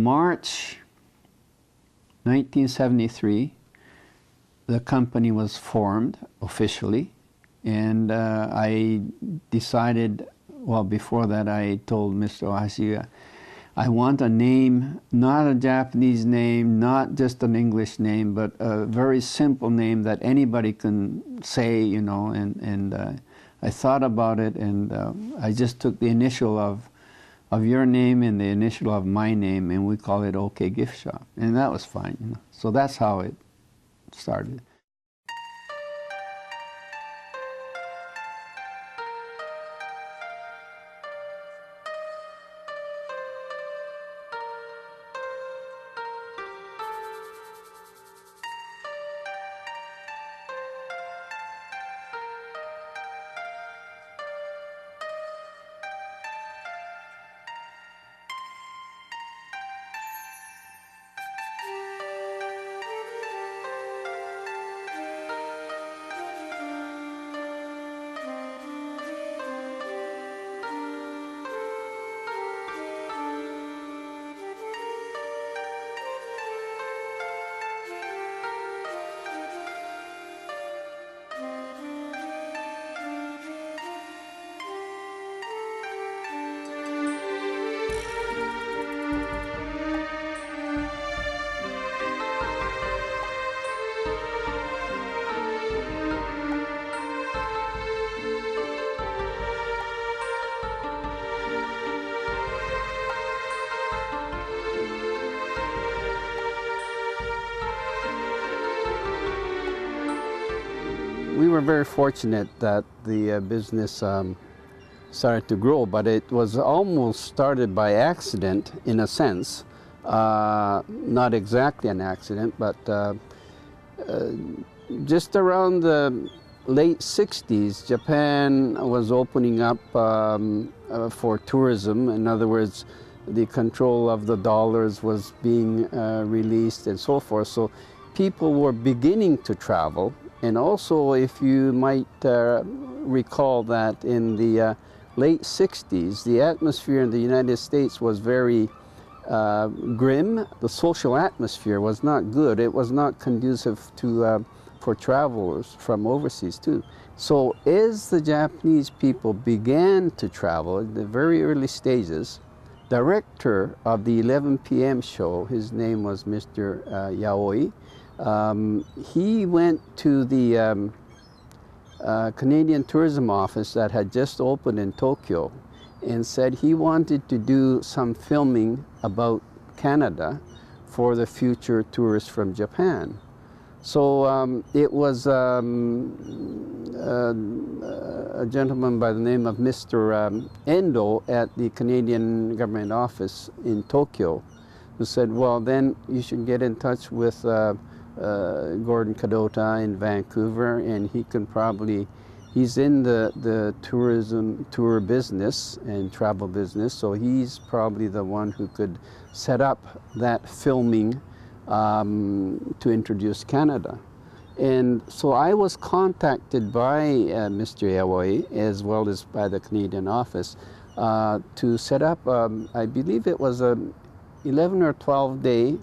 March 1973, the company was formed officially, and I decided, well, before that I told Mr. Ohashi, I want a name, not a Japanese name, not just an English name, but a very simple name that anybody can say, you know, and I thought about it, and I just took the initial of your name and the initial of my name, and we call it OK Gift Shop, and that was fine, you know. So that's how it started. We were very fortunate that the business started to grow, but it was almost started by accident in a sense. Not exactly an accident, but just around the late 60s, Japan was opening up for tourism. In other words, the control of the dollars was being released and so forth. So people were beginning to travel. And also, if you might recall that in the late 60s, the atmosphere in the United States was very grim. The social atmosphere was not good. It was not conducive to, for travelers from overseas too. So as the Japanese people began to travel in the very early stages, director of the 11 p.m. show, his name was Mr. Yaoi, he went to the Canadian Tourism Office that had just opened in Tokyo and said he wanted to do some filming about Canada for the future tourists from Japan. So it was a gentleman by the name of Mr. Endo at the Canadian Government Office in Tokyo who said, well, then you should get in touch with Gordon Kadota in Vancouver, and he can probably, he's in the tourism tour business and travel business, so he's probably the one who could set up that filming to introduce Canada. And so I was contacted by Mr. Yaoi as well as by the Canadian office to set up, I believe it was a 11 or 12 day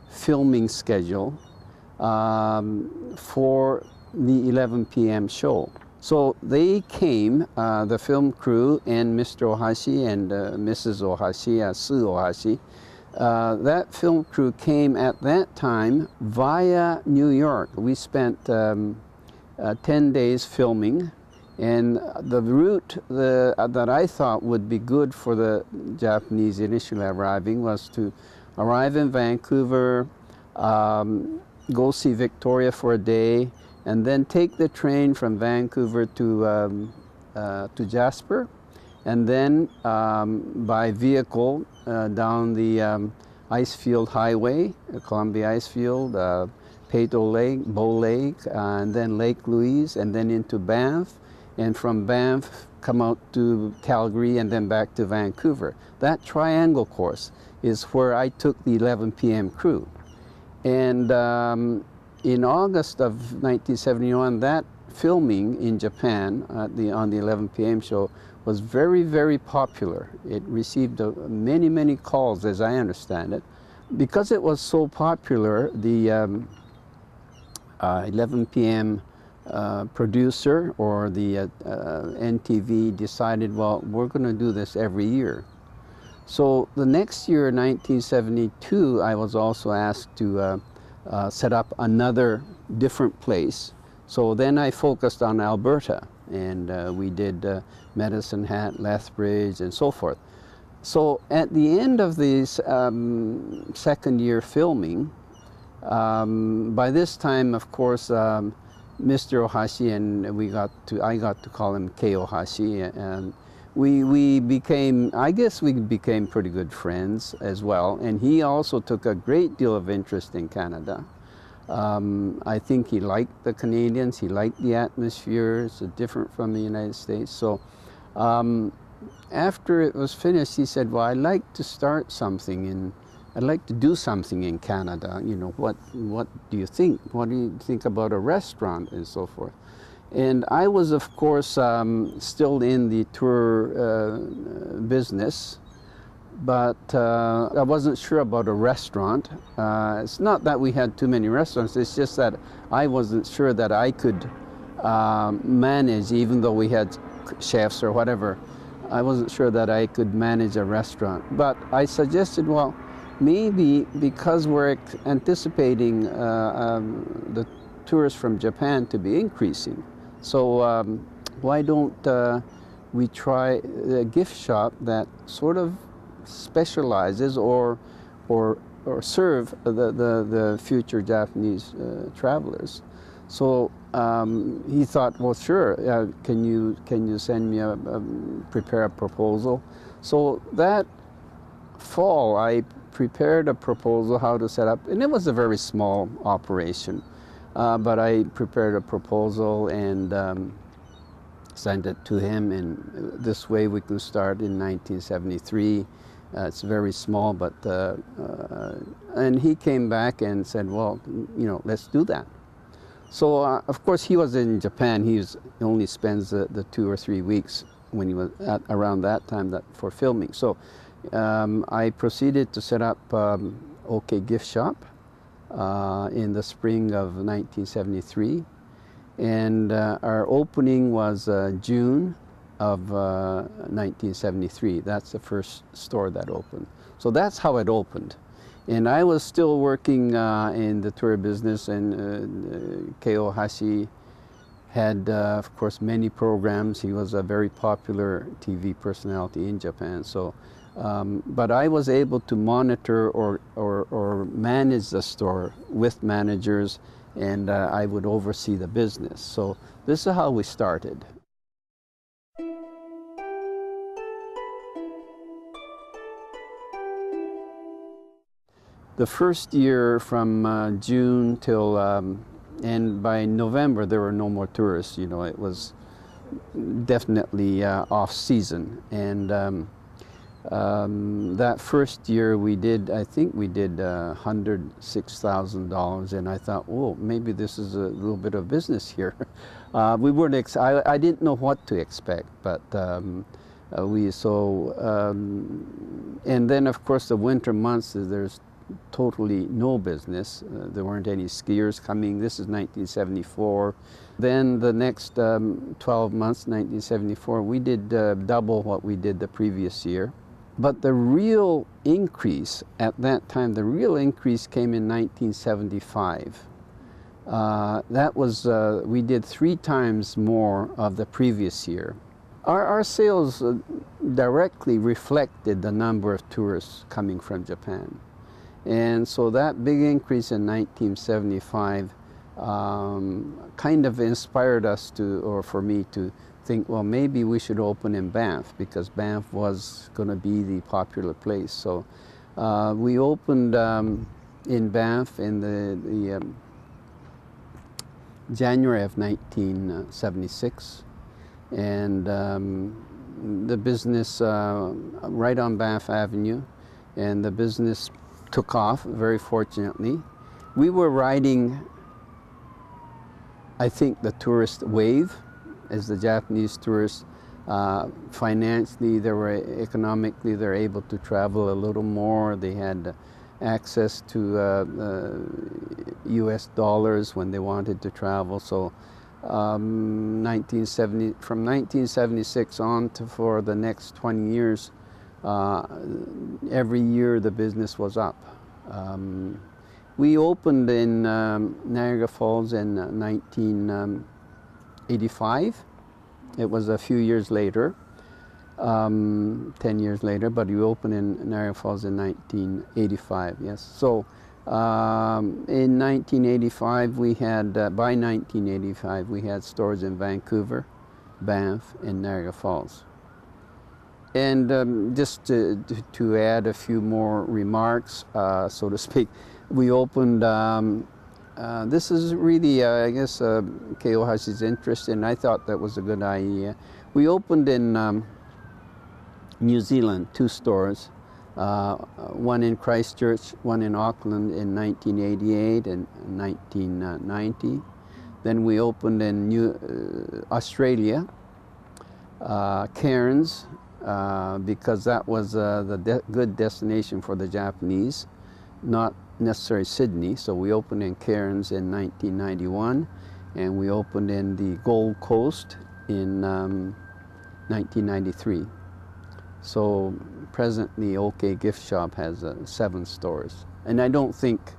filming schedule for the 11 p.m. show. So they came, the film crew and Mr. Ohashi and Mrs. Ohashi, Sue Ohashi. That film crew came at that time via New York. We spent 10 days filming, and the route that I thought would be good for the Japanese initially arriving was to arrive in Vancouver, go see Victoria for a day, and then take the train from Vancouver to Jasper, and then by vehicle down the Icefield Highway, Columbia Icefield, Peyto Lake, Bow Lake, and then Lake Louise, and then into Banff, and from Banff come out to Calgary and then back to Vancouver. That triangle course is where I took the 11 p.m. crew. And in August of 1971, that filming in Japan on the 11 p.m. show was very, very popular. It received many, many calls, as I understand it. Because it was so popular, the 11 p.m. Producer or the NTV decided, well, we're going to do this every year. So the next year, 1972, I was also asked to set up another different place. So then I focused on Alberta, and we did Medicine Hat, Lethbridge, and so forth. So at the end of this second year filming, by this time, of course, Mr. Ohashi and I got to call him Kei Ohashi, and we became, I guess we became pretty good friends as well. And he also took a great deal of interest in Canada. I think he liked the Canadians, he liked the atmosphere, it's different from the United States. So after it was finished, he said, well, I'd like to start something I'd like to do something in Canada. You know, what do you think? What do you think about a restaurant and so forth? And I was, of course, still in the tour business, but I wasn't sure about a restaurant. It's not that we had too many restaurants, it's just that I wasn't sure that I could manage, even though we had chefs or whatever, I wasn't sure that I could manage a restaurant. But I suggested, well, maybe because we're anticipating the tourists from Japan to be increasing, so why don't we try a gift shop that sort of specializes or serve the future Japanese travelers. So he thought, well, sure, can you send me prepare a proposal? So that fall, I prepared a proposal how to set up, and it was a very small operation, but I prepared a proposal and sent it to him, and this way we can start in 1973. It's very small, but and he came back and said, well, you know, let's do that. So of course he was in Japan. He only spends the 2 or 3 weeks when he was around that time for filming. So I proceeded to set up OK Gift Shop in the spring of 1973, and our opening was June of 1973. That's the first store that opened. So that's how it opened. And I was still working in the tour business, and Kei Ohashi had, of course, many programs. He was a very popular TV personality in Japan. So, but I was able to monitor or manage the store with managers, and I would oversee the business. So this is how we started. The first year from June till, and by November there were no more tourists. You know, it was definitely off season. And that first year we did, I think we did $106,000, and I thought, oh, maybe this is a little bit of business here. We weren't, I didn't know what to expect, but and then of course the winter months, there's totally no business. There weren't any skiers coming. This is 1974. Then the next 12 months, 1974, we did double what we did the previous year. But the real increase at that time, the real increase came in 1975. That was, we did 3 times more of the previous year. Our sales directly reflected the number of tourists coming from Japan. And so that big increase in 1975 kind of inspired us to, or for me to think, well, maybe we should open in Banff, because Banff was going to be the popular place. So we opened in Banff in the January of 1976, and the business right on Banff Avenue, and the business took off, very fortunately. We were riding, I think, the tourist wave, as the Japanese tourists Financially, economically, they're able to travel a little more. They had access to U.S. dollars when they wanted to travel. So 1970, from 1976 on for the next 20 years, every year the business was up. We opened in Niagara Falls in 1985. It was a few years later, 10 years later, but we opened in Niagara Falls in 1985, yes. So in 1985, we had, by 1985, we had stores in Vancouver, Banff, and Niagara Falls. And just to add a few more remarks, so to speak, we opened, this is really, I guess, Kei Ohashi's interest, and I thought that was a good idea. We opened in New Zealand, 2 stores, one in Christchurch, one in Auckland in 1988 and 1990. Then we opened in Australia, Cairns, because that was the good destination for the Japanese, not necessarily Sydney. So we opened in Cairns in 1991, and we opened in the Gold Coast in 1993. So presently, OK Gift Shop has 7 stores, and I don't think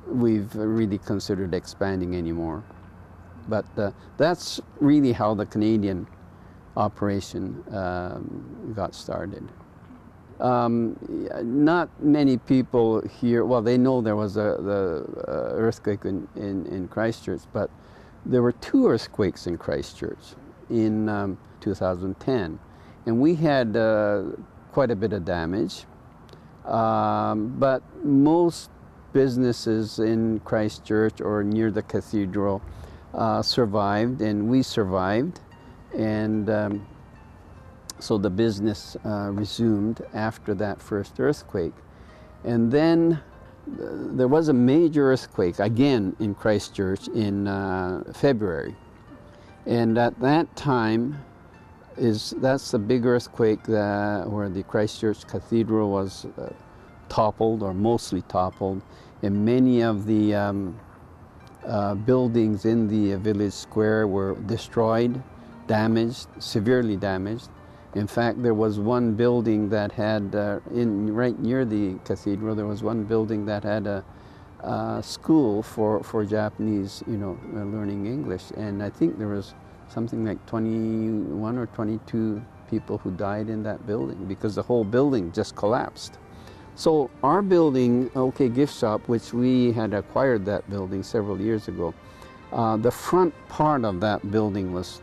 we've really considered expanding anymore. But that's really how the Canadian operation got started. Not many people here, well, they know there was the earthquake in Christchurch, but there were 2 earthquakes in Christchurch in 2010. And we had quite a bit of damage, but most businesses in Christchurch or near the cathedral survived, and we survived. And so the business resumed after that first earthquake. And then there was a major earthquake again in Christchurch in February. And at that time, that's the big earthquake where the Christchurch Cathedral was toppled, or mostly toppled, and many of the buildings in the village square were destroyed, damaged, severely damaged. In fact, there was one building that had, right near the cathedral, there was one building that had a school for Japanese, learning English. And I think there was something like 21 or 22 people who died in that building because the whole building just collapsed. So our building, OK Gift Shop, which we had acquired that building several years ago, the front part of that building was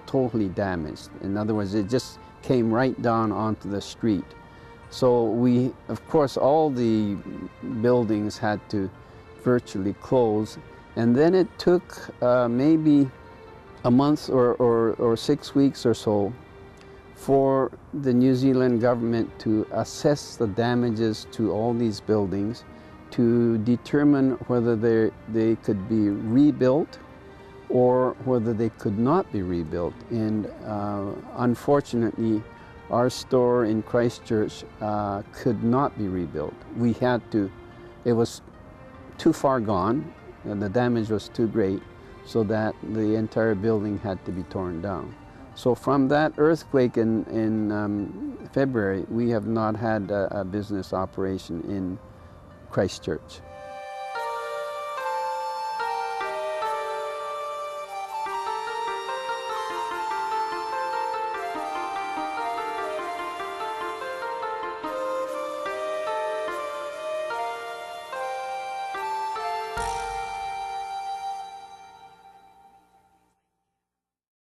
totally damaged. In other words, it just came right down onto the street. So we, of course, all the buildings had to virtually close. And then it took maybe a month or 6 weeks or so for the New Zealand government to assess the damages to all these buildings, to determine whether they could be rebuilt or whether they could not be rebuilt. And unfortunately, our store in Christchurch could not be rebuilt. We had to, it was too far gone, and the damage was too great, so that the entire building had to be torn down. So from that earthquake in February, we have not had a business operation in Christchurch.